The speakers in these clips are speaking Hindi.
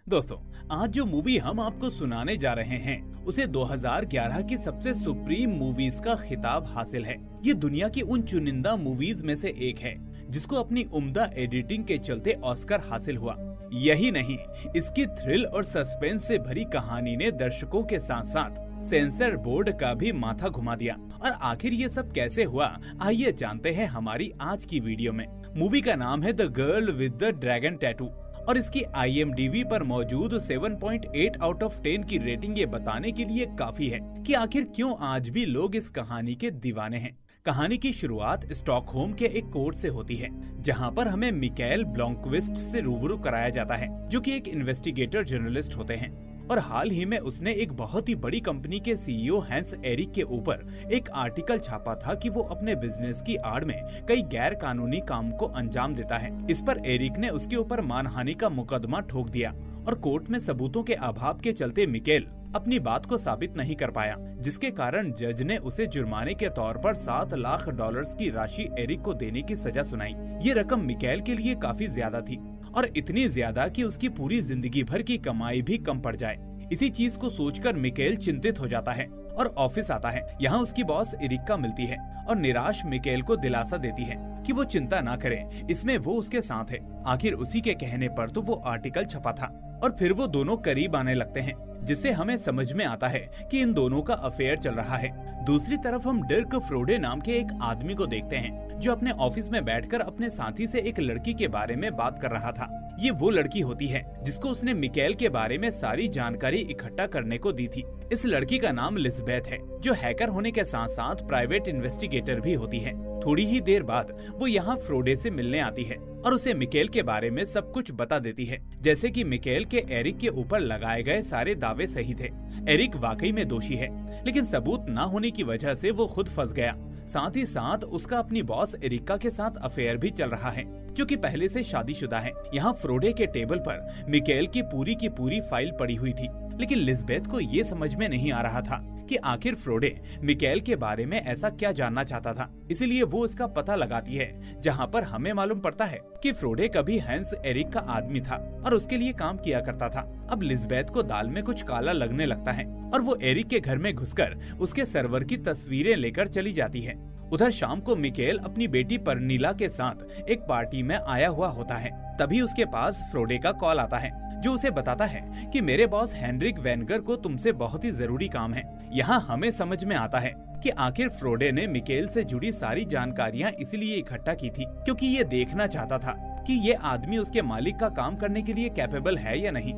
दोस्तों, आज जो मूवी हम आपको सुनाने जा रहे हैं उसे 2011 की सबसे सुप्रीम मूवीज का खिताब हासिल है। ये दुनिया की उन चुनिंदा मूवीज में से एक है जिसको अपनी उम्दा एडिटिंग के चलते ऑस्कर हासिल हुआ। यही नहीं, इसकी थ्रिल और सस्पेंस से भरी कहानी ने दर्शकों के साथ साथ सेंसर बोर्ड का भी माथा घुमा दिया। और आखिर ये सब कैसे हुआ, आइए जानते हैं हमारी आज की वीडियो में। मूवी का नाम है the girl with the dragon tattoo और इसकी IMDb पर मौजूद 7.8 आउट ऑफ 10 की रेटिंग ये बताने के लिए काफी है कि आखिर क्यों आज भी लोग इस कहानी के दीवाने हैं। कहानी की शुरुआत स्टॉकहोम के एक कोर्ट से होती है, जहां पर हमें मिकाएल ब्लॉमक्विस्ट से रूबरू कराया जाता है, जो कि एक इन्वेस्टिगेटर जर्नलिस्ट होते हैं। और हाल ही में उसने एक बहुत ही बड़ी कंपनी के CEO हैंस एरिक के ऊपर एक आर्टिकल छापा था कि वो अपने बिजनेस की आड़ में कई गैर कानूनी काम को अंजाम देता है। इस पर एरिक ने उसके ऊपर मानहानि का मुकदमा ठोक दिया और कोर्ट में सबूतों के अभाव के चलते मिकाएल अपनी बात को साबित नहीं कर पाया, जिसके कारण जज ने उसे जुर्माने के तौर पर $7 लाख की राशि एरिक को देने की सजा सुनाई। ये रकम मिकाएल के लिए काफी ज्यादा थी और इतनी ज्यादा कि उसकी पूरी जिंदगी भर की कमाई भी कम पड़ जाए। इसी चीज को सोचकर मिकाएल चिंतित हो जाता है और ऑफिस आता है। यहाँ उसकी बॉस एरिका मिलती है और निराश मिकाएल को दिलासा देती है कि वो चिंता ना करे, इसमें वो उसके साथ है। आखिर उसी के कहने पर तो वो आर्टिकल छपा था और फिर वो दोनों करीब आने लगते हैं, जिससे हमें समझ में आता है कि इन दोनों का अफेयर चल रहा है। दूसरी तरफ हम डिर्क फ्रोडे नाम के एक आदमी को देखते हैं जो अपने ऑफिस में बैठकर अपने साथी से एक लड़की के बारे में बात कर रहा था। ये वो लड़की होती है जिसको उसने मिकाएल के बारे में सारी जानकारी इकट्ठा करने को दी थी। इस लड़की का नाम लिज़बेथ है, जो हैकर होने के साथ साथ प्राइवेट इन्वेस्टिगेटर भी होती है। थोड़ी ही देर बाद वो यहाँ फ्रोडे से मिलने आती है और उसे मिकाएल के बारे में सब कुछ बता देती है, जैसे कि मिकाएल के एरिक के ऊपर लगाए गए सारे दावे सही थे। एरिक वाकई में दोषी है, लेकिन सबूत न होने की वजह से वो खुद फंस गया। साथ ही साथ उसका अपनी बॉस एरिका के साथ अफेयर भी चल रहा है, जो कि पहले से शादीशुदा है। यहाँ फ्रोडे के टेबल पर मिकाएल की पूरी फाइल पड़ी हुई थी, लेकिन लिज़बेथ को ये समझ में नहीं आ रहा था कि आखिर फ्रोडे मिकाएल के बारे में ऐसा क्या जानना चाहता था। इसलिए वो उसका पता लगाती है, जहाँ पर हमें मालूम पड़ता है कि फ्रोडे कभी हैंस एरिक का आदमी था और उसके लिए काम किया करता था। अब लिज़बेथ को दाल में कुछ काला लगने लगता है और वो एरिक के घर में घुसकर उसके सर्वर की तस्वीरें लेकर चली जाती है। उधर शाम को मिकाएल अपनी बेटी परनीला के साथ एक पार्टी में आया हुआ होता है। तभी उसके पास फ्रोडे का कॉल आता है, जो उसे बताता है कि मेरे बॉस हेनरिक वेनगर को तुमसे बहुत ही जरूरी काम है। यहाँ हमें समझ में आता है कि आखिर फ्रोडे ने मिकाएल से जुड़ी सारी जानकारियाँ इसलिए इकट्ठा की थी क्योंकि ये देखना चाहता था कि ये आदमी उसके मालिक का काम करने के लिए कैपेबल है या नहीं।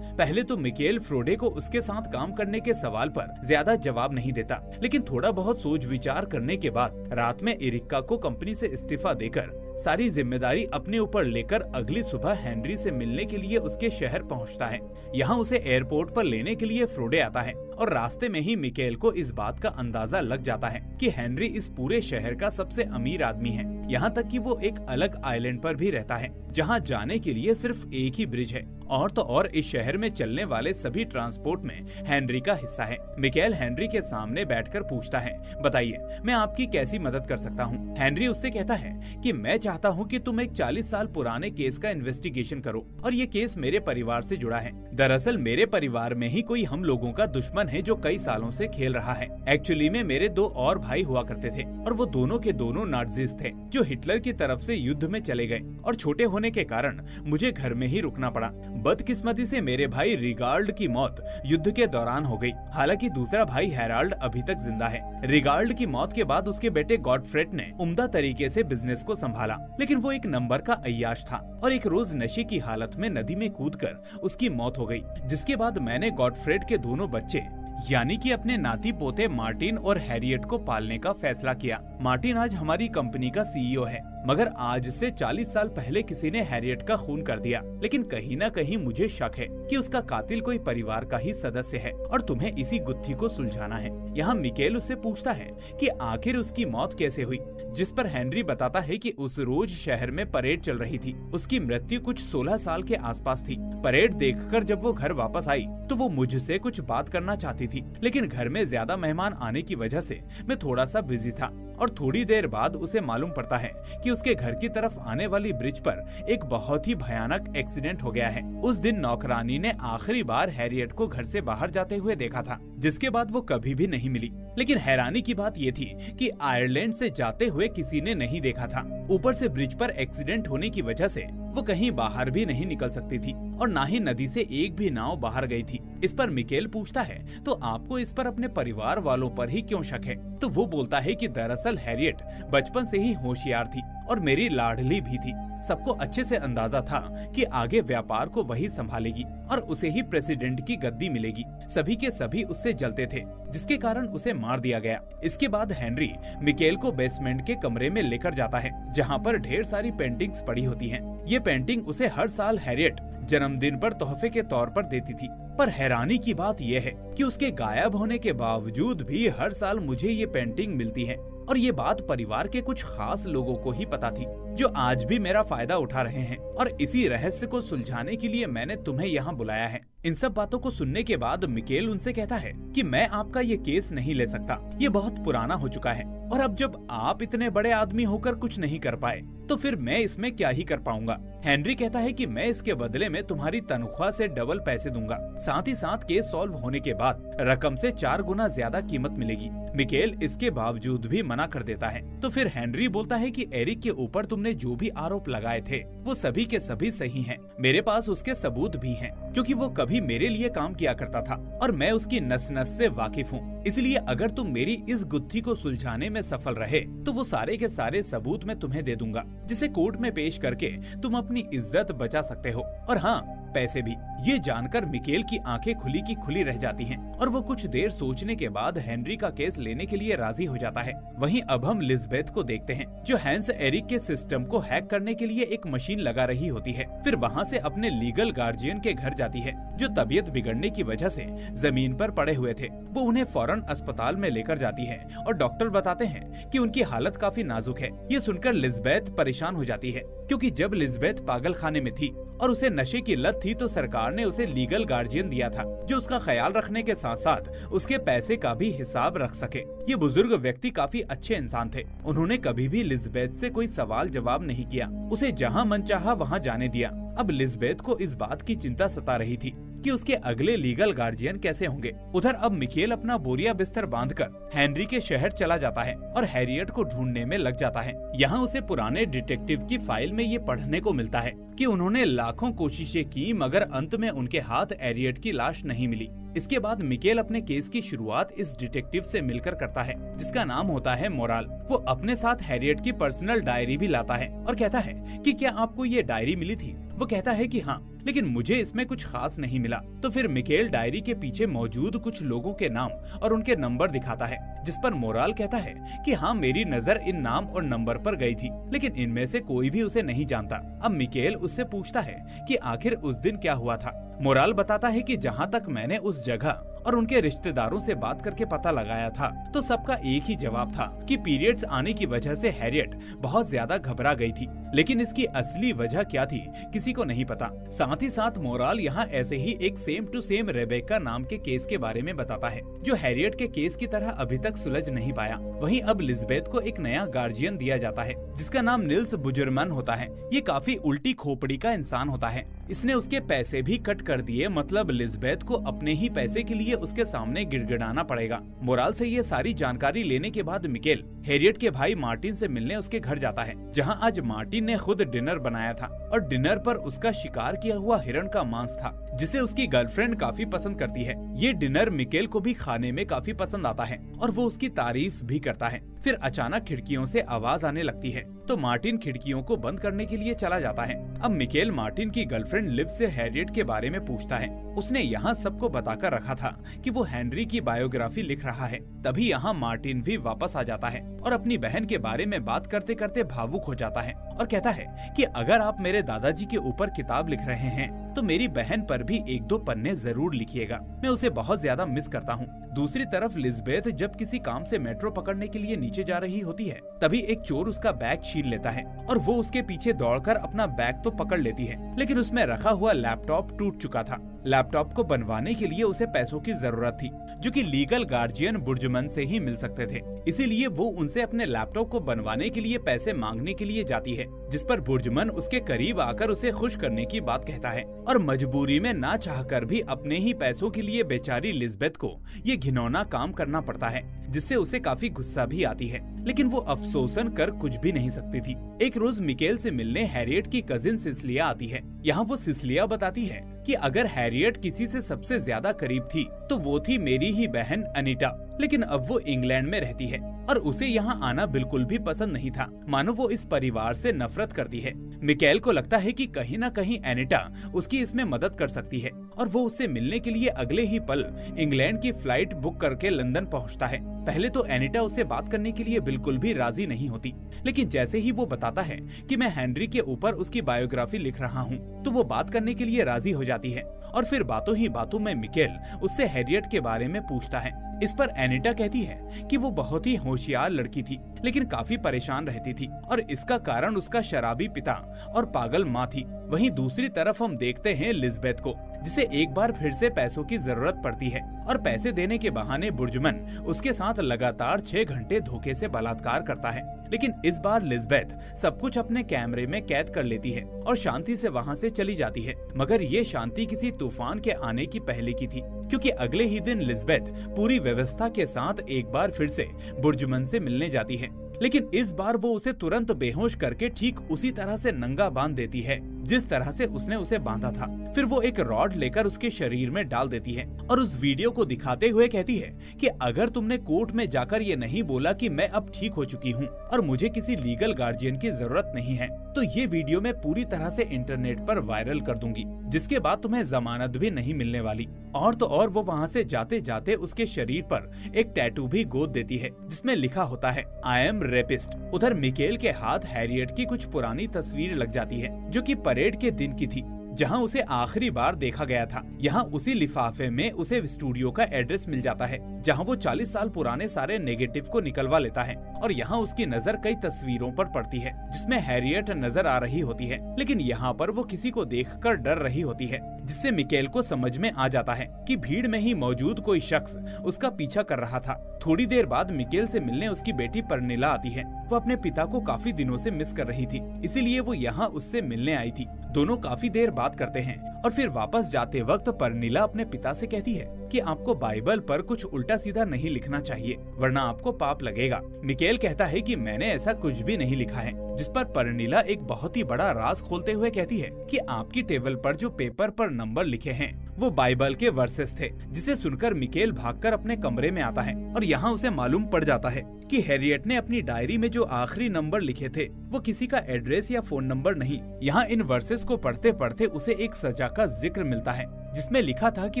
पहले तो मिकाएल फ्रोडे को उसके साथ काम करने के सवाल पर ज्यादा जवाब नहीं देता, लेकिन थोड़ा बहुत सोच विचार करने के बाद रात में एरिका को कंपनी से इस्तीफा देकर सारी जिम्मेदारी अपने ऊपर लेकर अगली सुबह हेनरी से मिलने के लिए उसके शहर पहुंचता है। यहाँ उसे एयरपोर्ट पर लेने के लिए फ्रोडे आता है और रास्ते में ही मिकाएल को इस बात का अंदाजा लग जाता है कि हेनरी इस पूरे शहर का सबसे अमीर आदमी है। यहाँ तक कि वो एक अलग आइलैंड पर भी रहता है, जहाँ जाने के लिए सिर्फ एक ही ब्रिज है और तो और इस शहर में चलने वाले सभी ट्रांसपोर्ट में हेनरी का हिस्सा है। मिकाएल हेनरी के सामने बैठकर पूछता है, बताइए मैं आपकी कैसी मदद कर सकता हूँ। हेनरी उससे कहता है कि मैं चाहता हूँ कि तुम एक 40 साल पुराने केस का इन्वेस्टिगेशन करो और ये केस मेरे परिवार से जुड़ा है। दरअसल मेरे परिवार में ही कोई हम लोगों का दुश्मन है जो कई सालों से खेल रहा है। एक्चुअली में मेरे 2 और भाई हुआ करते थे और वो दोनों के दोनों नाज़िस्ट थे जो हिटलर की तरफ से युद्ध में चले गए और छोटे होने के कारण मुझे घर में ही रुकना पड़ा। बदकिस्मती से मेरे भाई रिगार्ड की मौत युद्ध के दौरान हो गई। हालांकि दूसरा भाई हेराल्ड अभी तक जिंदा है। रिगार्ड की मौत के बाद उसके बेटे गॉडफ्रेड ने उम्दा तरीके से बिजनेस को संभाला, लेकिन वो एक नंबर का अय्याश था और एक रोज नशे की हालत में नदी में कूदकर उसकी मौत हो गई। जिसके बाद मैंने गॉडफ्रेड के दोनों बच्चे यानी कि अपने नाती पोते मार्टिन और हैरियट को पालने का फैसला किया। मार्टिन आज हमारी कंपनी का CEO है, मगर आज से 40 साल पहले किसी ने हैरियट का खून कर दिया। लेकिन कहीं ना कहीं मुझे शक है कि उसका कातिल कोई परिवार का ही सदस्य है और तुम्हें इसी गुत्थी को सुलझाना है। यहाँ मिकाएल उससे पूछता है कि आखिर उसकी मौत कैसे हुई, जिस पर हेनरी बताता है कि उस रोज शहर में परेड चल रही थी। उसकी मृत्यु कुछ 16 साल के आसपास थी। परेड देखकर जब वो घर वापस आई तो वो मुझसे कुछ बात करना चाहती थी, लेकिन घर में ज्यादा मेहमान आने की वजह से मैं थोड़ा सा बिजी था और थोड़ी देर बाद उसे मालूम पड़ता है कि उसके घर की तरफ आने वाली ब्रिज पर एक बहुत ही भयानक एक्सीडेंट हो गया है। उस दिन नौकरानी ने आखिरी बार हैरियट को घर से बाहर जाते हुए देखा था, जिसके बाद वो कभी भी नहीं मिली। लेकिन हैरानी की बात ये थी कि आयरलैंड से जाते हुए किसी ने नहीं देखा था। ऊपर से ब्रिज पर एक्सीडेंट होने की वजह से वो कहीं बाहर भी नहीं निकल सकती थी और ना ही नदी से एक भी नाव बाहर गई थी। इस पर मिकेल पूछता है, तो आपको इस पर अपने परिवार वालों पर ही क्यों शक है? तो वो बोलता है कि दरअसल हैरियट बचपन से ही होशियार थी और मेरी लाडली भी थी। सबको अच्छे से अंदाजा था कि आगे व्यापार को वही संभालेगी और उसे ही प्रेसिडेंट की गद्दी मिलेगी। सभी के सभी उससे जलते थे, जिसके कारण उसे मार दिया गया। इसके बाद हेनरी मिकेल को बेसमेंट के कमरे में लेकर जाता है, जहाँ पर ढेर सारी पेंटिंग्स पड़ी होती हैं। ये पेंटिंग उसे हर साल हैरियट जन्मदिन पर तोहफे के तौर पर देती थी। पर हैरानी की बात यह है कि उसके गायब होने के बावजूद भी हर साल मुझे ये पेंटिंग मिलती है और ये बात परिवार के कुछ खास लोगों को ही पता थी, जो आज भी मेरा फायदा उठा रहे हैं। और इसी रहस्य को सुलझाने के लिए मैंने तुम्हें यहाँ बुलाया है। इन सब बातों को सुनने के बाद मिकेल उनसे कहता है कि मैं आपका ये केस नहीं ले सकता, ये बहुत पुराना हो चुका है और अब जब आप इतने बड़े आदमी होकर कुछ नहीं कर पाए तो फिर मैं इसमें क्या ही कर पाऊंगा। हेनरी कहता है कि मैं इसके बदले में तुम्हारी तनख्वाह से डबल पैसे दूंगा, साथ ही साथ केस सॉल्व होने के बाद रकम से 4 गुना ज्यादा कीमत मिलेगी। मिकेल इसके बावजूद भी मना कर देता है। तो फिर हेनरी बोलता है कि एरिक के ऊपर तुमने जो भी आरोप लगाए थे वो सभी के सभी सही हैं। मेरे पास उसके सबूत भी हैं, क्योंकि वो कभी मेरे लिए काम किया करता था और मैं उसकी नस नस से वाकिफ हूँ। इसलिए अगर तुम मेरी इस गुत्थी को सुलझाने में सफल रहे तो वो सारे के सारे सबूत मैं तुम्हें दे दूंगा, जिसे कोर्ट में पेश करके तुम अपनी इज्जत बचा सकते हो, और हाँ, पैसे भी। ये जानकर मिकेल की आंखें खुली की खुली रह जाती हैं और वो कुछ देर सोचने के बाद हेनरी का केस लेने के लिए राजी हो जाता है। वहीं अब हम लिज़बेथ को देखते हैं, जो हैंस एरिक के सिस्टम को हैक करने के लिए एक मशीन लगा रही होती है। फिर वहाँ से अपने लीगल गार्जियन के घर जाती है, जो तबीयत बिगड़ने की वजह से जमीन पर पड़े हुए थे। वो उन्हें फौरन अस्पताल में लेकर जाती है और डॉक्टर बताते हैं कि उनकी हालत काफी नाजुक है। ये सुनकर लिज़बेथ परेशान हो जाती है, क्योंकि जब लिज़बेथ पागल खाने में थी और उसे नशे की लत थी तो सरकार ने उसे लीगल गार्जियन दिया था, जो उसका ख्याल रखने के साथ साथ उसके पैसे का भी हिसाब रख सके। ये बुजुर्ग व्यक्ति काफी अच्छे इंसान थे। उन्होंने कभी भी लिज़बेथ से कोई सवाल जवाब नहीं किया, उसे जहाँ मन चाहा वहाँ जाने दिया। अब लिज़बेथ को इस बात की चिंता सता रही थी कि उसके अगले लीगल गार्जियन कैसे होंगे। उधर अब मिकेल अपना बोरिया बिस्तर बांधकर हेनरी के शहर चला जाता है और हैरियट को ढूंढने में लग जाता है। यहाँ उसे पुराने डिटेक्टिव की फाइल में ये पढ़ने को मिलता है कि उन्होंने लाखों कोशिशें की, मगर अंत में उनके हाथ हैरियट की लाश नहीं मिली। इसके बाद मिकेल अपने केस की शुरुआत इस डिटेक्टिव से मिलकर करता है, जिसका नाम होता है मोराल। वो अपने साथ हैरियट की पर्सनल डायरी भी लाता है और कहता है कि क्या आपको ये डायरी मिली थी? वो कहता है कि हाँ, लेकिन मुझे इसमें कुछ खास नहीं मिला। तो फिर मिकेल डायरी के पीछे मौजूद कुछ लोगों के नाम और उनके नंबर दिखाता है, जिस पर मोराल कहता है कि हाँ, मेरी नजर इन नाम और नंबर पर गई थी, लेकिन इनमें से कोई भी उसे नहीं जानता। अब मिकेल उससे पूछता है कि आखिर उस दिन क्या हुआ था। मोराल बताता है कि जहाँ तक मैंने उस जगह और उनके रिश्तेदारों से बात करके पता लगाया था, तो सबका एक ही जवाब था कि पीरियड्स आने की वजह से हैरियट बहुत ज्यादा घबरा गई थी, लेकिन इसकी असली वजह क्या थी किसी को नहीं पता। साथ ही साथ मोराल यहाँ ऐसे ही एक सेम टू सेम रेबेका नाम के केस के बारे में बताता है, जो हैरियट के केस की तरह अभी तक सुलझ नहीं पाया। वहीं अब लिज़बेथ को एक नया गार्जियन दिया जाता है, जिसका नाम निल्स बुजरमन होता है। ये काफी उल्टी खोपड़ी का इंसान होता है। इसने उसके पैसे भी कट कर दिए, मतलब लिज़बेथ को अपने ही पैसे के लिए उसके सामने गिड़गिड़ाना पड़ेगा। मोराल से ये सारी जानकारी लेने के बाद मिकेल हैरियट के भाई मार्टिन से मिलने उसके घर जाता है, जहां आज मार्टिन ने खुद डिनर बनाया था और डिनर पर उसका शिकार किया हुआ हिरण का मांस था, जिसे उसकी गर्लफ्रेंड काफी पसंद करती है। ये डिनर मिकेल को भी खाने में काफी पसंद आता है और वो उसकी तारीफ भी करता है। फिर अचानक खिड़कियों से आवाज आने लगती है, तो मार्टिन खिड़कियों को बंद करने के लिए चला जाता है। अब मिकेल मार्टिन की गर्लफ्रेंड लिव से हैरियट के बारे में पूछता है। उसने यहाँ सबको बताकर रखा था कि वो हेनरी की बायोग्राफी लिख रहा है। तभी यहाँ मार्टिन भी वापस आ जाता है और अपनी बहन के बारे में बात करते करते भावुक हो जाता है और कहता है कि अगर आप मेरे दादाजी के ऊपर किताब लिख रहे हैं तो मेरी बहन पर भी 1-2 पन्ने जरूर लिखिएगा, मैं उसे बहुत ज्यादा मिस करता हूँ। दूसरी तरफ लिज़बेथ जब किसी काम से मेट्रो पकड़ने के लिए नीचे जा रही होती है, तभी एक चोर उसका बैग छीन लेता है और वो उसके पीछे दौड़कर अपना बैग तो पकड़ लेती है, लेकिन उसमें रखा हुआ लैपटॉप टूट चुका था। लैपटॉप को बनवाने के लिए उसे पैसों की जरूरत थी, जो कि लीगल गार्जियन बुर्जुमन से ही मिल सकते थे। इसीलिए वो उनसे अपने लैपटॉप को बनवाने के लिए पैसे मांगने के लिए जाती है, जिस पर बुर्जुमन उसके करीब आकर उसे खुश करने की बात कहता है और मजबूरी में ना चाहकर भी अपने ही पैसों के लिए बेचारी लिज़बेथ को ये घिनौना काम करना पड़ता है, जिससे उसे काफी गुस्सा भी आती है, लेकिन वो अफसोसन कर कुछ भी नहीं सकती थी। एक रोज मिकेल से मिलने हैरियट की कजिन सिसिलिया आती है। यहाँ वो सिसिलिया बताती है कि अगर हैरियट किसी से सबसे ज्यादा करीब थी तो वो थी मेरी ही बहन अनीटा, लेकिन अब वो इंग्लैंड में रहती है और उसे यहाँ आना बिल्कुल भी पसंद नहीं था, मानो वो इस परिवार से नफरत करती है। मिकेल को लगता है कि कहीं न कहीं एनिटा उसकी इसमें मदद कर सकती है और वो उससे मिलने के लिए अगले ही पल इंग्लैंड की फ्लाइट बुक करके लंदन पहुंचता है। पहले तो एनिटा उससे बात करने के लिए बिल्कुल भी राजी नहीं होती, लेकिन जैसे ही वो बताता है कि मैं हेनरी के ऊपर उसकी बायोग्राफी लिख रहा हूँ, तो वो बात करने के लिए राजी हो जाती है और फिर बातों ही बातों में मिकेल उससे हैरियट के बारे में पूछता है। इस पर एनिटा कहती है कि वो बहुत ही होशियार लड़की थी, लेकिन काफी परेशान रहती थी और इसका कारण उसका शराबी पिता और पागल माँ थी। वहीं दूसरी तरफ हम देखते हैं लिज़बेथ को, जिसे एक बार फिर से पैसों की जरूरत पड़ती है और पैसे देने के बहाने बुर्जुमन उसके साथ लगातार 6 घंटे धोखे से बलात्कार करता है। लेकिन इस बार लिज़बेथ सब कुछ अपने कैमरे में कैद कर लेती है और शांति से वहां से चली जाती है, मगर ये शांति किसी तूफान के आने की पहले की थी, क्योंकि अगले ही दिन लिज़बेथ पूरी व्यवस्था के साथ एक बार फिर से बुर्जुमन से मिलने जाती है, लेकिन इस बार वो उसे तुरंत बेहोश करके ठीक उसी तरह से नंगा बांध देती है जिस तरह से उसने उसे बांधा था। फिर वो एक रॉड लेकर उसके शरीर में डाल देती है और उस वीडियो को दिखाते हुए कहती है कि अगर तुमने कोर्ट में जाकर ये नहीं बोला कि मैं अब ठीक हो चुकी हूँ और मुझे किसी लीगल गार्जियन की जरूरत नहीं है, तो ये वीडियो मैं पूरी तरह से इंटरनेट पर वायरल कर दूंगी, जिसके बाद तुम्हें जमानत भी नहीं मिलने वाली। और तो और वो वहाँ से जाते जाते उसके शरीर पर एक टैटू भी गोद देती है, जिसमें लिखा होता है आई एम रेपिस्ट। उधर मिकेल के हाथ हैरियट की कुछ पुरानी तस्वीर लग जाती है, जो कि परेड के दिन की थी, जहां उसे आखिरी बार देखा गया था। यहाँ उसी लिफाफे में उसे स्टूडियो का एड्रेस मिल जाता है, जहां वो 40 साल पुराने सारे नेगेटिव को निकलवा लेता है और यहाँ उसकी नजर कई तस्वीरों पर पड़ती है, जिसमें हैरियट नजर आ रही होती है, लेकिन यहाँ पर वो किसी को देखकर डर रही होती है, जिससे मिकेल को समझ में आ जाता है कि भीड़ में ही मौजूद कोई शख्स उसका पीछा कर रहा था। थोड़ी देर बाद मिकेल से मिलने उसकी बेटी परनीला आती है। वो अपने पिता को काफी दिनों से मिस कर रही थी, इसीलिए वो यहाँ उससे मिलने आई थी। दोनों काफी देर बात करते हैं और फिर वापस जाते वक्त परनीला अपने पिता से कहती है कि आपको बाइबल पर कुछ उल्टा सीधा नहीं लिखना चाहिए, वरना आपको पाप लगेगा। मिकेल कहता है कि मैंने ऐसा कुछ भी नहीं लिखा है, जिस पर परनीला एक बहुत ही बड़ा राज खोलते हुए कहती है कि आपकी टेबल पर जो पेपर पर नंबर लिखे हैं वो बाइबल के वर्सेस थे, जिसे सुनकर मिकेल भागकर अपने कमरे में आता है और यहाँ उसे मालूम पड़ जाता है कि हैरियट ने अपनी डायरी में जो आखिरी नंबर लिखे थे वो किसी का एड्रेस या फोन नंबर नहीं। यहाँ इन वर्सेस को पढ़ते पढ़ते उसे एक सजा का जिक्र मिलता है, जिसमें लिखा था कि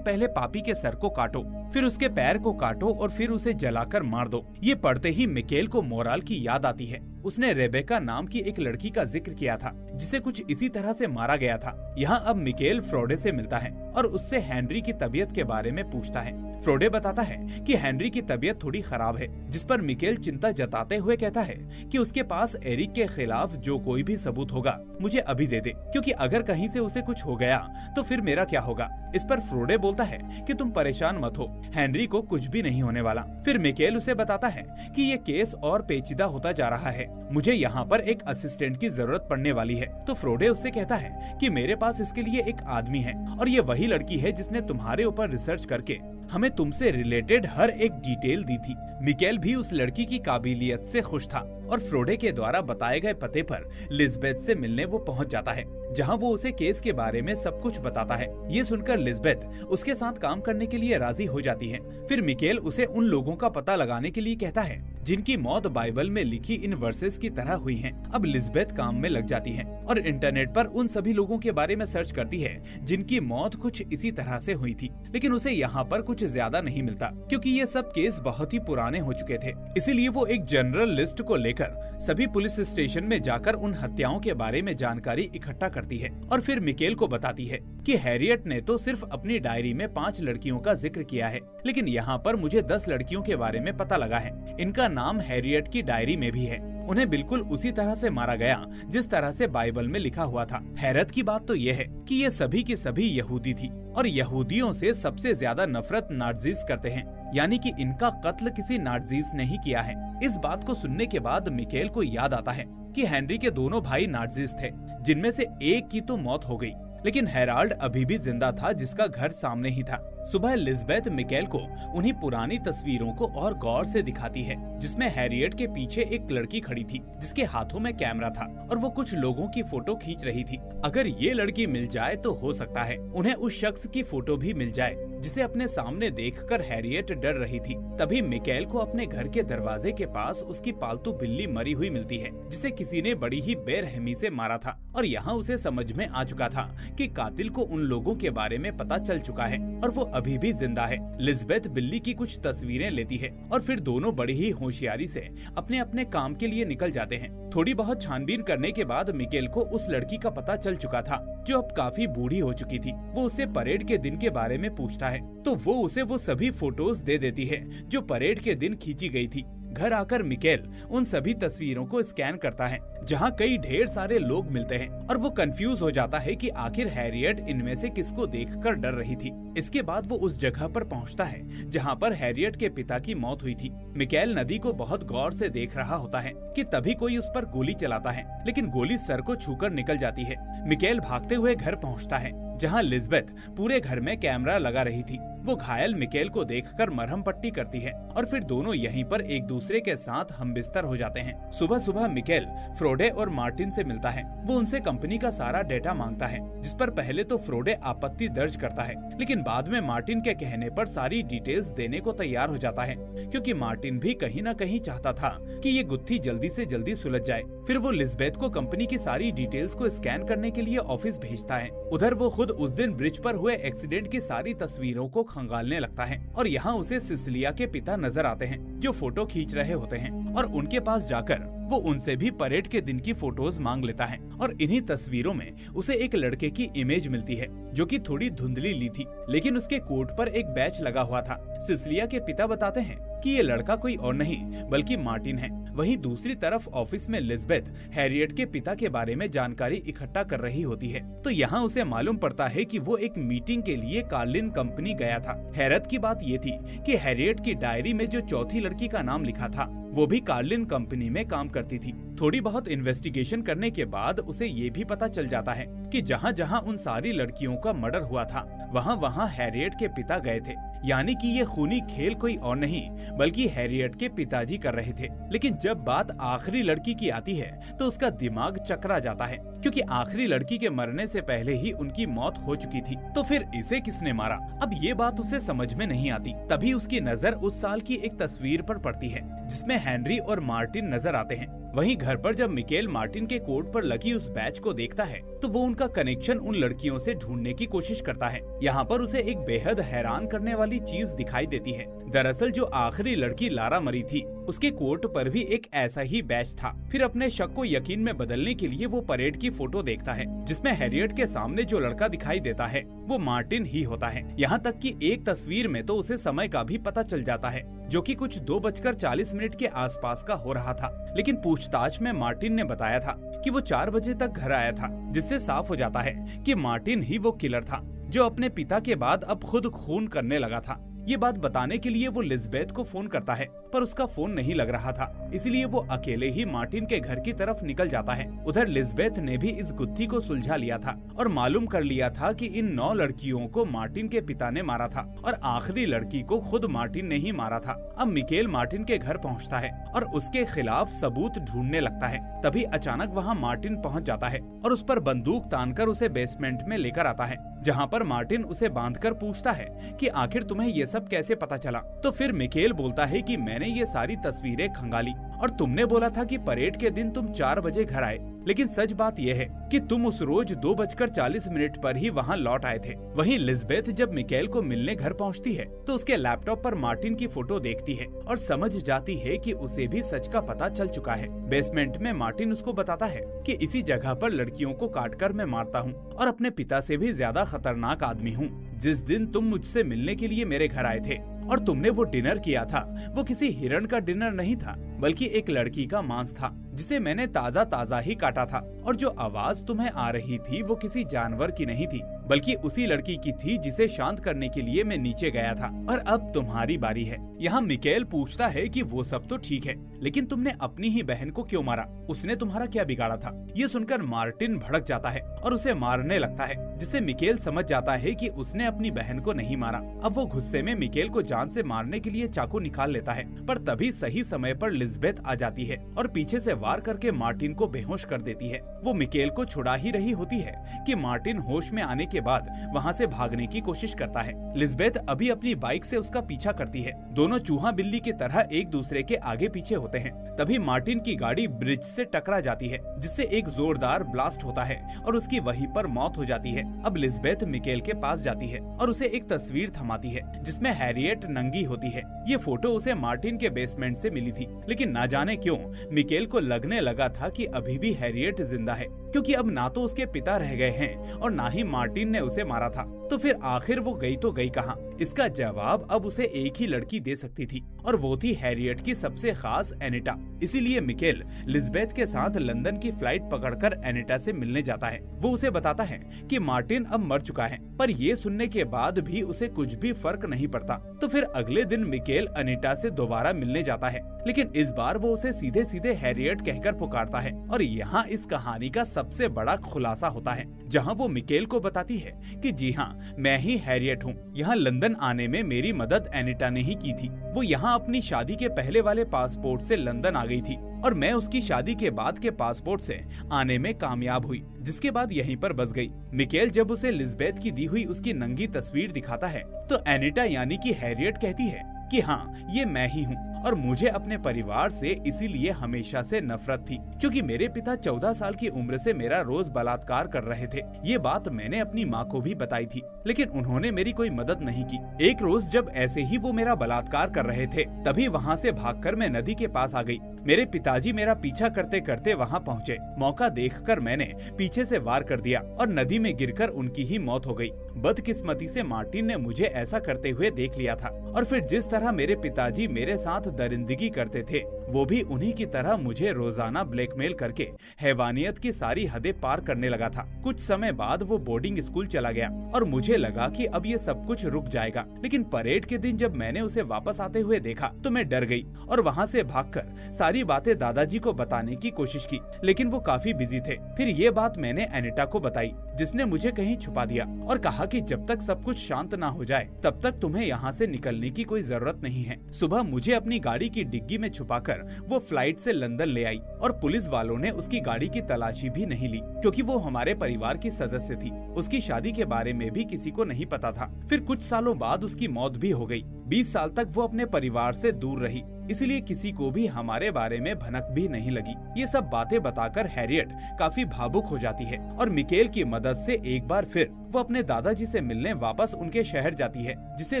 पहले पापी के सर को काटो, फिर उसके पैर को काटो और फिर उसे जलाकर मार दो। ये पढ़ते ही मिकेल को मोराल की याद आती है। उसने रेबेका नाम की एक लड़की का जिक्र किया था, जिसे कुछ इसी तरह से मारा गया था। यहाँ अब मिकेल फ्रोडे से मिलता है और उससे हेनरी की तबीयत के बारे में पूछता है। फ्रोडे बताता है कि हेनरी की तबीयत थोड़ी खराब है, जिस पर मिकेल चिंता जताते हुए कहता है कि उसके पास एरिक के खिलाफ जो कोई भी सबूत होगा मुझे अभी दे दे, क्योंकि अगर कहीं से उसे कुछ हो गया तो फिर मेरा क्या होगा। इस पर फ्रोडे बोलता है कि तुम परेशान मत हो, हेनरी को कुछ भी नहीं होने वाला। फिर मिकेल उसे बताता है कि ये केस और पेचीदा होता जा रहा है, मुझे यहाँ पर एक असिस्टेंट की जरूरत पड़ने वाली है। तो फ्रोडे उससे कहता है कि मेरे पास इसके लिए एक आदमी है और ये वही लड़की है जिसने तुम्हारे ऊपर रिसर्च करके हमें तुमसे रिलेटेड हर एक डिटेल दी थी। मिकेल भी उस लड़की की काबिलियत से खुश था और फ्रोडे के द्वारा बताए गए पते पर लिज़बेथ से मिलने वो पहुंच जाता है, जहां वो उसे केस के बारे में सब कुछ बताता है। ये सुनकर लिज़बेथ उसके साथ काम करने के लिए राजी हो जाती है। फिर मिकेल उसे उन लोगों का पता लगाने के लिए कहता है जिनकी मौत बाइबल में लिखी इन वर्सेस की तरह हुई है। अब लिज़बेथ काम में लग जाती है और इंटरनेट पर उन सभी लोगों के बारे में सर्च करती है जिनकी मौत कुछ इसी तरह से हुई थी, लेकिन उसे यहाँ पर कुछ ज्यादा नहीं मिलता, क्योंकि ये सब केस बहुत ही पुराने हो चुके थे। इसीलिए वो एक जनरल लिस्ट को लेकर सभी पुलिस स्टेशन में जाकर उन हत्याओं के बारे में जानकारी इकट्ठा करती है और फिर मिकेल को बताती है कि हैरियट ने तो सिर्फ अपनी डायरी में 5 लड़कियों का जिक्र किया है, लेकिन यहाँ पर मुझे 10 लड़कियों के बारे में पता लगा है। इनका नाम हैरियट की डायरी में भी है। उन्हें बिल्कुल उसी तरह से मारा गया जिस तरह से बाइबल में लिखा हुआ था। हैरत की बात तो ये है कि ये सभी की सभी यहूदी थी और यहूदियों से सबसे ज्यादा नफरत नाज़ीज़ करते हैं। यानी कि इनका कत्ल किसी नाज़ीज ने ही किया है। इस बात को सुनने के बाद मिकेल को याद आता है कि हेनरी के दोनों भाई नाज़ीज थे, जिनमें से एक की तो मौत हो गई, लेकिन हेराल्ड अभी भी जिंदा था, जिसका घर सामने ही था। सुबह लिज़बेथ मिकेल को उन्हीं पुरानी तस्वीरों को और गौर से दिखाती है, जिसमें हैरियट के पीछे एक लड़की खड़ी थी, जिसके हाथों में कैमरा था और वो कुछ लोगों की फोटो खींच रही थी। अगर ये लड़की मिल जाए तो हो सकता है उन्हें उस शख्स की फोटो भी मिल जाए जिसे अपने सामने देखकर हैरियट डर रही थी। तभी मिकेल को अपने घर के दरवाजे के पास उसकी पालतू बिल्ली मरी हुई मिलती है, जिसे किसी ने बड़ी ही बेरहमी से मारा था। और यहाँ उसे समझ में आ चुका था कि कातिल को उन लोगों के बारे में पता चल चुका है और वो अभी भी जिंदा है। लिज़बेथ बिल्ली की कुछ तस्वीरें लेती है और फिर दोनों बड़ी ही होशियारी से अपने अपने काम के लिए निकल जाते हैं। थोड़ी बहुत छानबीन करने के बाद मिकेल को उस लड़की का पता चल चुका था, जो अब काफी बूढ़ी हो चुकी थी। वो उससे परेड के दिन के बारे में पूछता है तो वो उसे वो सभी फोटोज दे देती है जो परेड के दिन खींची गई थी। घर आकर मिकेल उन सभी तस्वीरों को स्कैन करता है, जहाँ कई ढेर सारे लोग मिलते हैं और वो कंफ्यूज हो जाता है कि आखिर हैरियट इनमें से किसको देखकर डर रही थी। इसके बाद वो उस जगह पर पहुँचता है जहाँ पर हैरियट के पिता की मौत हुई थी। मिकेल नदी को बहुत गौर से देख रहा होता है कि तभी कोई उस पर गोली चलाता है, लेकिन गोली सर को छूकर निकल जाती है। मिकेल भागते हुए घर पहुँचता है, जहाँ लिज़बेथ पूरे घर में कैमरा लगा रही थी। वो घायल मिकेल को देखकर मरहम पट्टी करती है और फिर दोनों यहीं पर एक दूसरे के साथ हमबिस्तर हो जाते हैं। सुबह सुबह मिकेल फ्रोडे और मार्टिन से मिलता है। वो उनसे कंपनी का सारा डेटा मांगता है, जिस पर पहले तो फ्रोडे आपत्ति दर्ज करता है, लेकिन बाद में मार्टिन के कहने पर सारी डिटेल्स देने को तैयार हो जाता है, क्योंकि मार्टिन भी कहीं न कहीं चाहता था कि ये गुत्थी जल्दी से जल्दी सुलझ जाए। फिर वो लिज़बेथ को कंपनी की सारी डिटेल्स को स्कैन करने के लिए ऑफिस भेजता है। उधर वो खुद उस दिन ब्रिज पर हुए एक्सीडेंट की सारी तस्वीरों को खंगालने लगता है और यहाँ उसे सिसिलिया के पिता नजर आते हैं, जो फोटो खींच रहे होते हैं, और उनके पास जाकर वो उनसे भी परेड के दिन की फोटोज मांग लेता है। और इन्हीं तस्वीरों में उसे एक लड़के की इमेज मिलती है, जो कि थोड़ी धुंधली ली थी, लेकिन उसके कोट पर एक बैच लगा हुआ था। सिसिलिया के पिता बताते हैं कि ये लड़का कोई और नहीं बल्कि मार्टिन है। वहीं दूसरी तरफ ऑफिस में लिज़बेथ हैरियट के पिता के बारे में जानकारी इकट्ठा कर रही होती है, तो यहाँ उसे मालूम पड़ता है कि वो एक मीटिंग के लिए कार्लिन कंपनी गया था। हैरत की बात ये थी कि हैरियट की डायरी में जो चौथी लड़की का नाम लिखा था, वो भी कार्लिन कंपनी में काम करती थी। थोड़ी बहुत इन्वेस्टिगेशन करने के बाद उसे ये भी पता चल जाता है कि जहाँ जहाँ उन सारी लड़कियों का मर्डर हुआ था, वहाँ वहाँ हैरियट के पिता गए थे, यानी कि ये खूनी खेल कोई और नहीं बल्कि हैरियट के पिताजी कर रहे थे। लेकिन जब बात आखिरी लड़की की आती है तो उसका दिमाग चकरा जाता है, क्योंकि आखिरी लड़की के मरने से पहले ही उनकी मौत हो चुकी थी। तो फिर इसे किसने मारा? अब ये बात उसे समझ में नहीं आती। तभी उसकी नजर उस साल की एक तस्वीर पर पड़ती है, जिसमें हेनरी और मार्टिन नजर आते हैं। वहीं घर पर जब मिकेल मार्टिन के कोट पर लगी उस बैच को देखता है, तो वो उनका कनेक्शन उन लड़कियों से ढूंढने की कोशिश करता है। यहाँ पर उसे एक बेहद हैरान करने वाली चीज दिखाई देती है। दरअसल जो आखिरी लड़की लारा मरी थी, उसके कोट पर भी एक ऐसा ही बैच था। फिर अपने शक को यकीन में बदलने के लिए वो परेड की फोटो देखता है, जिसमें हैरियट के सामने जो लड़का दिखाई देता है वो मार्टिन ही होता है। यहाँ तक कि एक तस्वीर में तो उसे समय का भी पता चल जाता है, जो कि कुछ 2:40 के आसपास का हो रहा था। लेकिन पूछताछ में मार्टिन ने बताया था कि वो 4 बजे तक घर आया था, जिससे साफ हो जाता है कि मार्टिन ही वो किलर था, जो अपने पिता के बाद अब खुद खून करने लगा था। ये बात बताने के लिए वो लिज़बेथ को फोन करता है, पर उसका फोन नहीं लग रहा था, इसलिए वो अकेले ही मार्टिन के घर की तरफ निकल जाता है। उधर लिज़बेथ ने भी इस गुत्थी को सुलझा लिया था और मालूम कर लिया था कि इन 9 लड़कियों को मार्टिन के पिता ने मारा था और आखिरी लड़की को खुद मार्टिन ने ही मारा था। अब मिकेल मार्टिन के घर पहुंचता है और उसके खिलाफ सबूत ढूंढने लगता है। तभी अचानक वहां मार्टिन पहुंच जाता है और उस पर बंदूक तानकर उसे बेसमेंट में लेकर आता है, जहां पर मार्टिन उसे बांधकर पूछता है कि आखिर तुम्हें ये सब कैसे पता चला। तो फिर मिकेल बोलता है कि मैंने ये सारी तस्वीरें खंगाली और तुमने बोला था कि परेड के दिन तुम 4 बजे घर आए, लेकिन सच बात यह है कि तुम उस रोज 2:40 पर ही वहाँ लौट आए थे। वहीं लिज़बेथ जब मिकेल को मिलने घर पहुँचती है तो उसके लैपटॉप पर मार्टिन की फोटो देखती है और समझ जाती है कि उसे भी सच का पता चल चुका है। बेसमेंट में मार्टिन उसको बताता है कि इसी जगह पर लड़कियों को काटकर मैं मारता हूँ और अपने पिता से भी ज्यादा खतरनाक आदमी हूँ। जिस दिन तुम मुझसे मिलने के लिए मेरे घर आए थे और तुमने वो डिनर किया था, वो किसी हिरण का डिनर नहीं था बल्कि एक लड़की का मांस था। जिसे मैंने ताज़ा ताज़ा ही काटा था, और जो आवाज तुम्हें आ रही थी वो किसी जानवर की नहीं थी, बल्कि उसी लड़की की थी जिसे शांत करने के लिए मैं नीचे गया था, और अब तुम्हारी बारी है। यहाँ मिकेल पूछता है कि वो सब तो ठीक है, लेकिन तुमने अपनी ही बहन को क्यों मारा? उसने तुम्हारा क्या बिगाड़ा था? ये सुनकर मार्टिन भड़क जाता है और उसे मारने लगता है, जिससे मिकेल समझ जाता है कि उसने अपनी बहन को नहीं मारा। अब वो गुस्से में मिकेल को जान से मारने के लिए चाकू निकाल लेता है, पर तभी सही समय पर लिज़बेथ आ जाती है और पीछे से वार करके मार्टिन को बेहोश कर देती है। वो मिकेल को छुड़ा ही रही होती है कि मार्टिन होश में आने के बाद वहाँ से भागने की कोशिश करता है। लिज़बेथ अभी अपनी बाइक से उसका पीछा करती है। दोनों चूहा बिल्ली की तरह एक दूसरे के आगे पीछे होते हैं। तभी मार्टिन की गाड़ी ब्रिज से टकरा जाती है, जिससे एक जोरदार ब्लास्ट होता है और उसकी वहीं पर मौत हो जाती है। अब लिज़बेथ मिकेल के पास जाती है और उसे एक तस्वीर थमाती है जिसमें हैरियट नंगी होती है। ये फोटो उसे मार्टिन के बेसमेंट से मिली थी, लेकिन ना जाने क्यों मिकेल को लगने लगा था कि अभी भी हैरियट जिंदा है, क्योंकि अब ना तो उसके पिता रह गए हैं और ना ही मार्टिन ने उसे मारा था। तो फिर आखिर वो गई तो गई कहाँ? इसका जवाब अब उसे एक ही लड़की दे सकती थी, और वो थी हैरियट की सबसे खास एनिटा। इसीलिए मिकेल लिज़बेथ के साथ लंदन की फ्लाइट पकड़कर एनिटा से मिलने जाता है। वो उसे बताता है कि मार्टिन अब मर चुका है, पर ये सुनने के बाद भी उसे कुछ भी फर्क नहीं पड़ता। तो फिर अगले दिन मिकेल अनिटा से दोबारा मिलने जाता है, लेकिन इस बार वो उसे सीधे सीधे हैरियट कहकर पुकारता है। और यहाँ इस कहानी का सबसे बड़ा खुलासा होता है, जहाँ वो मिकेल को बताती है कि जी हाँ, मैं ही हैरियट हूँ। यहाँ लंदन आने में मेरी मदद एनिटा ने ही की थी। वो यहाँ अपनी शादी के पहले वाले पासपोर्ट से लंदन आ गई थी, और मैं उसकी शादी के बाद के पासपोर्ट से आने में कामयाब हुई, जिसके बाद यहीं पर बस गई। मिकेल जब उसे लिज़बेथ की दी हुई उसकी नंगी तस्वीर दिखाता है, तो एनिटा यानी कि हैरियट कहती है कि हाँ, ये मैं ही हूँ, और मुझे अपने परिवार से इसीलिए हमेशा से नफरत थी, क्योंकि मेरे पिता 14 साल की उम्र से मेरा रोज बलात्कार कर रहे थे। ये बात मैंने अपनी माँ को भी बताई थी, लेकिन उन्होंने मेरी कोई मदद नहीं की। एक रोज जब ऐसे ही वो मेरा बलात्कार कर रहे थे, तभी वहाँ से भागकर मैं नदी के पास आ गई। मेरे पिताजी मेरा पीछा करते करते वहाँ पहुँचे। मौका देखकर मैंने पीछे से वार कर दिया और नदी में गिरकर उनकी ही मौत हो गई। बदकिस्मती से मार्टिन ने मुझे ऐसा करते हुए देख लिया था, और फिर जिस तरह मेरे पिताजी मेरे साथ दरिंदगी करते थे, वो भी उन्हीं की तरह मुझे रोजाना ब्लैकमेल करके हैवानियत की सारी हदें पार करने लगा था। कुछ समय बाद वो बोर्डिंग स्कूल चला गया और मुझे लगा कि अब ये सब कुछ रुक जाएगा, लेकिन परेड के दिन जब मैंने उसे वापस आते हुए देखा तो मैं डर गई और वहाँ से भागकर सारी बातें दादाजी को बताने की कोशिश की, लेकिन वो काफी बिजी थे। फिर ये बात मैंने एनिटा को बताई, जिसने मुझे कहीं छुपा दिया और कहा कि जब तक सब कुछ शांत ना हो जाए तब तक तुम्हें यहाँ से निकलने की कोई जरूरत नहीं है। सुबह मुझे अपनी गाड़ी की डिग्गी में छुपाकर वो फ्लाइट से लंदन ले आई, और पुलिस वालों ने उसकी गाड़ी की तलाशी भी नहीं ली, क्योंकि वो हमारे परिवार की सदस्य थी। उसकी शादी के बारे में भी किसी को नहीं पता था। फिर कुछ सालों बाद उसकी मौत भी हो गई। 20 साल तक वो अपने परिवार से दूर रही, इसलिए किसी को भी हमारे बारे में भनक भी नहीं लगी। ये सब बातें बताकर हैरियट काफी भावुक हो जाती है और मिकेल की मदद से एक बार फिर वो अपने दादाजी से मिलने वापस उनके शहर जाती है, जिसे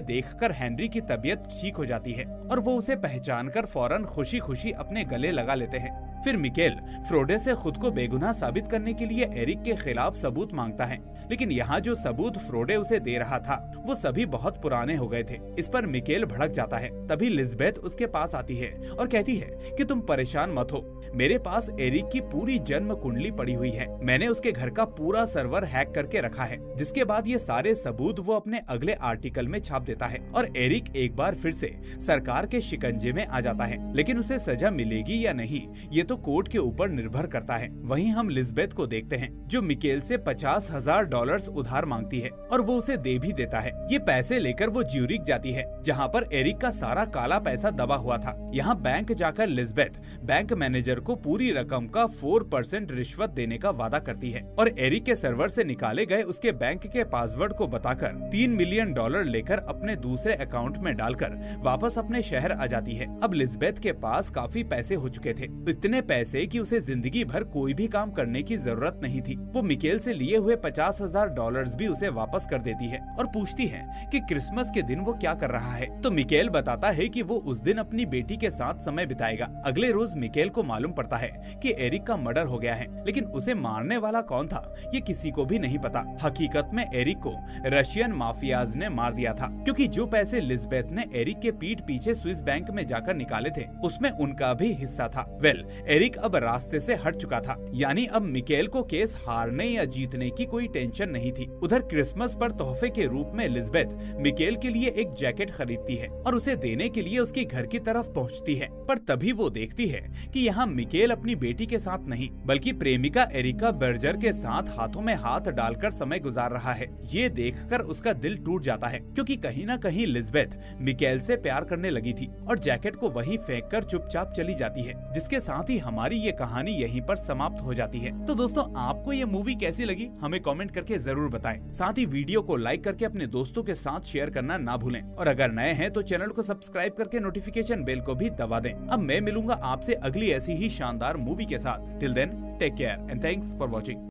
देखकर हेनरी की तबीयत ठीक हो जाती है और वो उसे पहचानकर फौरन खुशी खुशी अपने गले लगा लेते हैं। फिर मिकेल फ्रोडे से खुद को बेगुनाह साबित करने के लिए एरिक के खिलाफ सबूत मांगता है, लेकिन यहाँ जो सबूत फ्रोडे उसे दे रहा था वो सभी बहुत पुराने हो गए थे। इस पर मिकेल भड़क जाता है। तभी लिज़बेथ उसके पास आती है और कहती है कि तुम परेशान मत हो, मेरे पास एरिक की पूरी जन्म कुंडली पड़ी हुई है। मैंने उसके घर का पूरा सर्वर हैक करके रखा है, जिसके बाद ये सारे सबूत वो अपने अगले आर्टिकल में छाप देता है और एरिक एक बार फिर से सरकार के शिकंजे में आ जाता है। लेकिन उसे सजा मिलेगी या नहीं ये तो कोर्ट के ऊपर निर्भर करता है। वहीं हम लिज़बेथ को देखते हैं जो मिकेल से $50,000 उधार मांगती है और वो उसे दे भी देता है। ये पैसे लेकर वो ज्यूरिक जाती है, जहाँ पर एरिक का सारा काला पैसा दबा हुआ था। यहाँ बैंक जाकर लिज़बेथ बैंक मैनेजर को पूरी रकम का 4% रिश्वत देने का वादा करती है और एरिक के सर्वर से निकाले गए उसके बैंक के पासवर्ड को बताकर $3 मिलियन लेकर अपने दूसरे अकाउंट में डालकर वापस अपने शहर आ जाती है। अब लिज़बेथ के पास काफी पैसे हो चुके थे, इतने पैसे कि उसे जिंदगी भर कोई भी काम करने की जरूरत नहीं थी। वो मिकेल से लिए हुए $50,000 भी उसे वापस कर देती है और पूछती है कि क्रिसमस के दिन वो क्या कर रहा है। तो मिकेल बताता है कि वो उस दिन अपनी बेटी के साथ समय बिताएगा। अगले रोज मिकेल को मालूम पड़ता है कि एरिक का मर्डर हो गया है, लेकिन उसे मारने वाला कौन था ये किसी को भी नहीं पता। हकीकत में एरिक को रशियन माफियाज ने मार दिया था, क्योंकि जो पैसे लिज़बेथ ने एरिक के पीठ पीछे स्विस बैंक में जाकर निकाले थे उसमें उनका भी हिस्सा था। एरिक अब रास्ते से हट चुका था, यानी अब मिकेल को केस हारने या जीतने की कोई टेंशन नहीं थी। उधर क्रिसमस पर तोहफे के रूप में एलिजाबेथ मिकेल के लिए एक जैकेट खरीदती है और उसे देने के लिए उसके घर की तरफ पहुंचती है, पर तभी वो देखती है कि यहाँ मिकेल अपनी बेटी के साथ नहीं बल्कि प्रेमिका एरिका बर्जर के साथ हाथों में हाथ डालकर समय गुजार रहा है। ये देखकर उसका दिल टूट जाता है, क्योंकि कहीं ना कहीं एलिजाबेथ मिकेल से प्यार करने लगी थी और जैकेट को वहीं फेंककर चुपचाप चली जाती है, जिसके साथ ही हमारी ये कहानी यहीं पर समाप्त हो जाती है। तो दोस्तों, आपको ये मूवी कैसी लगी हमें कमेंट करके जरूर बताएं। साथ ही वीडियो को लाइक करके अपने दोस्तों के साथ शेयर करना ना भूलें और अगर नए हैं तो चैनल को सब्सक्राइब करके नोटिफिकेशन बेल को भी दबा दें। अब मैं मिलूंगा आपसे अगली ऐसी ही शानदार मूवी के साथ। Till then take care and thanks for watching.